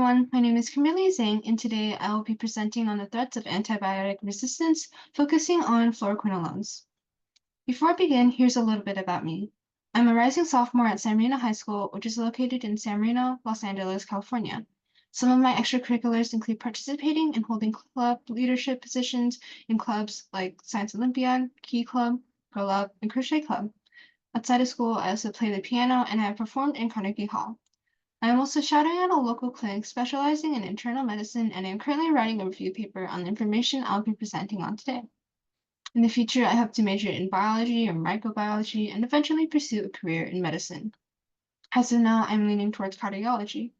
everyone, my name is Kimberly Zhang, and today I will be presenting on the threats of antibiotic resistance, focusing on fluoroquinolones. Before I begin, here's a little bit about me. I'm a rising sophomore at San Marino High School, which is located in San Marino, Los Angeles, California. Some of my extracurriculars include participating and holding club leadership positions in clubs like Science Olympiad, Key Club, Girl Up, and Crochet Club. Outside of school, I also play the piano and I have performed in Carnegie Hall. I am also shadowing at a local clinic specializing in internal medicine, and I am currently writing a review paper on the information I'll be presenting on today. In the future, I hope to major in biology or microbiology and eventually pursue a career in medicine. As of now, I'm leaning towards cardiology.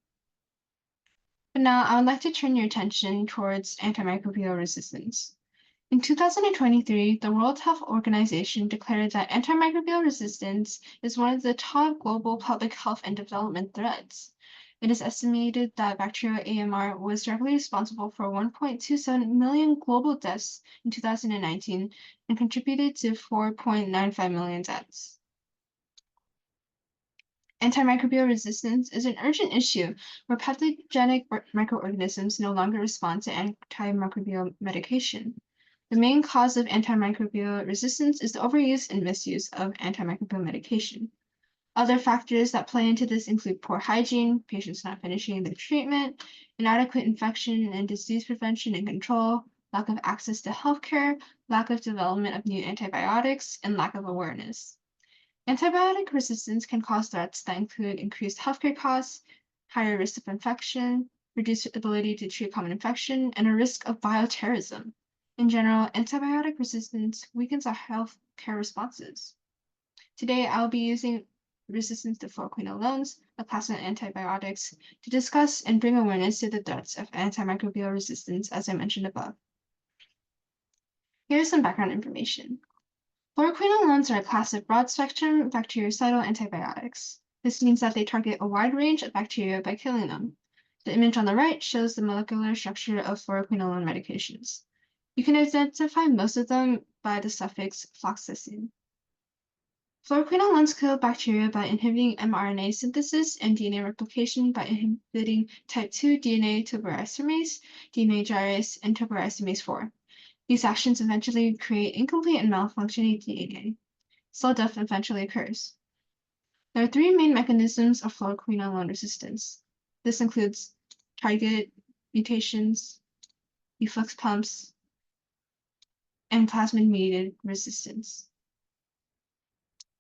But now I would like to turn your attention towards antimicrobial resistance. In 2023, the World Health Organization declared that antimicrobial resistance is one of the top global public health and development threats. It is estimated that bacterial AMR was directly responsible for 1.27 million global deaths in 2019 and contributed to 4.95 million deaths. Antimicrobial resistance is an urgent issue where pathogenic microorganisms no longer respond to antimicrobial medication. The main cause of antimicrobial resistance is the overuse and misuse of antimicrobial medication. Other factors that play into this include poor hygiene, patients not finishing their treatment, inadequate infection and disease prevention and control, lack of access to healthcare, lack of development of new antibiotics, and lack of awareness. Antibiotic resistance can cause threats that include increased healthcare costs, higher risk of infection, reduced ability to treat common infection, and a risk of bioterrorism. In general, antibiotic resistance weakens our healthcare responses. Today, I'll be using resistance to fluoroquinolones, a class of antibiotics, to discuss and bring awareness to the threats of antimicrobial resistance, as I mentioned above. Here's some background information. Fluoroquinolones are a class of broad-spectrum bactericidal antibiotics. This means that they target a wide range of bacteria by killing them. The image on the right shows the molecular structure of fluoroquinolone medications. You can identify most of them by the suffix -floxacin. Fluoroquinolones kill bacteria by inhibiting mRNA synthesis and DNA replication by inhibiting type 2 DNA topoisomerase, DNA gyrase, and topoisomerase 4. These actions eventually create incomplete and malfunctioning DNA. Cell death eventually occurs. There are three main mechanisms of fluoroquinolone resistance. This includes target mutations, efflux pumps, and plasmid-mediated resistance.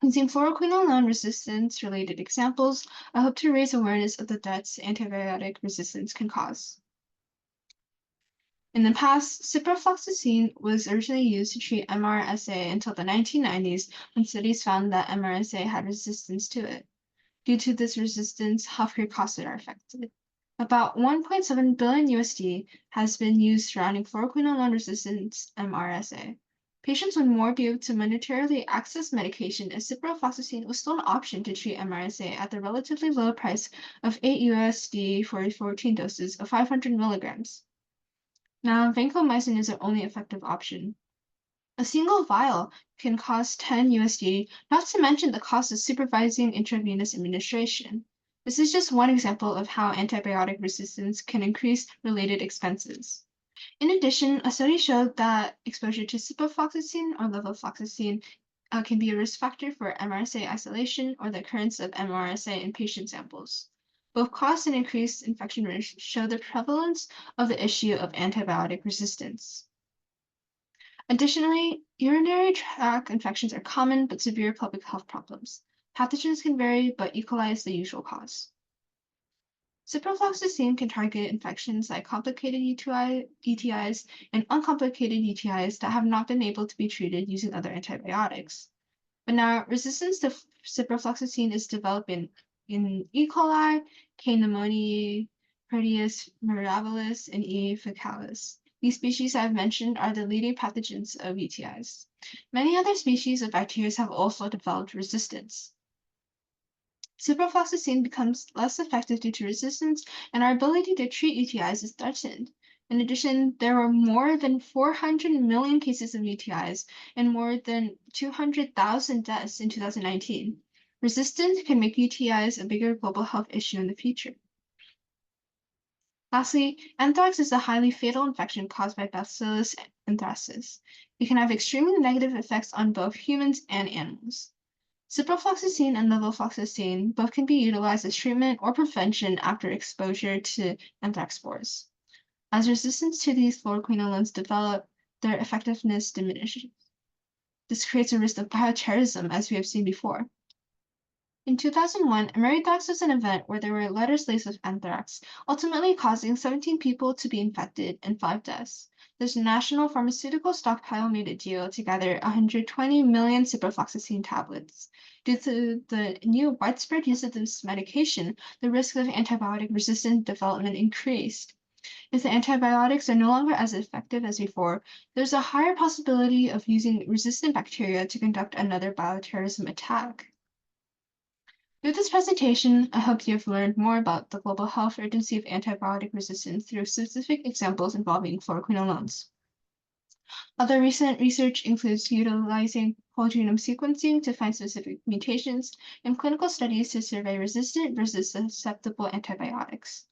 Using fluoroquinolone resistance-related examples, I hope to raise awareness of the threats antibiotic resistance can cause. In the past, ciprofloxacin was originally used to treat MRSA until the 1990s, when studies found that MRSA had resistance to it. Due to this resistance, healthcare costs are affected. About 1.7 billion USD has been used surrounding fluoroquinolone resistance MRSA. Patients would more be able to monetarily access medication as ciprofloxacin was still an option to treat MRSA at the relatively low price of 8 USD for 14 doses of 500 milligrams. Now, vancomycin is the only effective option. A single vial can cost 10 USD, not to mention the cost of supervising intravenous administration. This is just one example of how antibiotic resistance can increase related expenses. In addition, a study showed that exposure to ciprofloxacin or levofloxacin can be a risk factor for MRSA isolation or the occurrence of MRSA in patient samples. Both cost and increased infection risk show the prevalence of the issue of antibiotic resistance. Additionally, urinary tract infections are common but severe public health problems. Pathogens can vary, but E. coli is the usual cause. Ciprofloxacin can target infections like complicated UTIs and uncomplicated UTIs that have not been able to be treated using other antibiotics. But now, resistance to ciprofloxacin is developing in E. coli, K. pneumoniae, Proteus mirabilis, and E. faecalis. These species I've mentioned are the leading pathogens of UTIs. Many other species of bacteria have also developed resistance. Ciprofloxacin becomes less effective due to resistance, and our ability to treat UTIs is threatened. In addition, there were more than 400 million cases of UTIs and more than 200,000 deaths in 2019. Resistance can make UTIs a bigger global health issue in the future. Lastly, anthrax is a highly fatal infection caused by Bacillus anthracis. It can have extremely negative effects on both humans and animals. Ciprofloxacin and levofloxacin both can be utilized as treatment or prevention after exposure to anthrax spores. As resistance to these fluoroquinolones develop, their effectiveness diminishes. This creates a risk of bioterrorism, as we have seen before. In 2001, Amerithax was an event where there were letters laced with anthrax, ultimately causing 17 people to be infected and 5 deaths. This national pharmaceutical stockpile made a deal to gather 120 million ciprofloxacin tablets. Due to the new widespread use of this medication, the risk of antibiotic-resistant development increased. If the antibiotics are no longer as effective as before, there's a higher possibility of using resistant bacteria to conduct another bioterrorism attack. Through this presentation, I hope you have learned more about the global health urgency of antibiotic resistance through specific examples involving fluoroquinolones. Other recent research includes utilizing whole genome sequencing to find specific mutations and clinical studies to survey resistant versus susceptible antibiotics.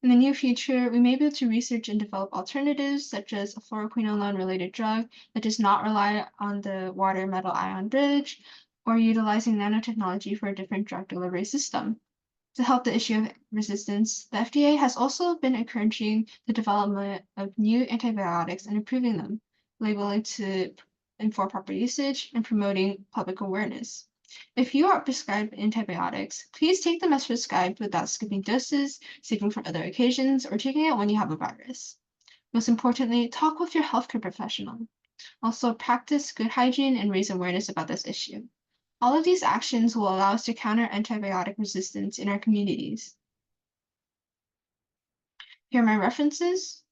In the near future, we may be able to research and develop alternatives, such as a fluoroquinolone-related drug that does not rely on the water-metal ion bridge, or utilizing nanotechnology for a different drug delivery system. To help the issue of resistance, the FDA has also been encouraging the development of new antibiotics and improving them, labeling to inform proper usage and promoting public awareness. If you are prescribed antibiotics, please take them as prescribed without skipping doses, saving for other occasions, or taking it when you have a virus. Most importantly, talk with your healthcare professional. Also, practice good hygiene and raise awareness about this issue. All of these actions will allow us to counter antibiotic resistance in our communities. Here are my references.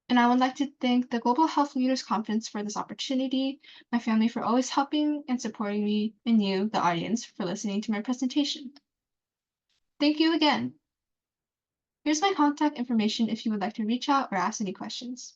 And I would like to thank the Global Health Leaders Conference for this opportunity, my family for always helping and supporting me, and you, the audience, for listening to my presentation. Thank you again. Here's my contact information if you would like to reach out or ask any questions.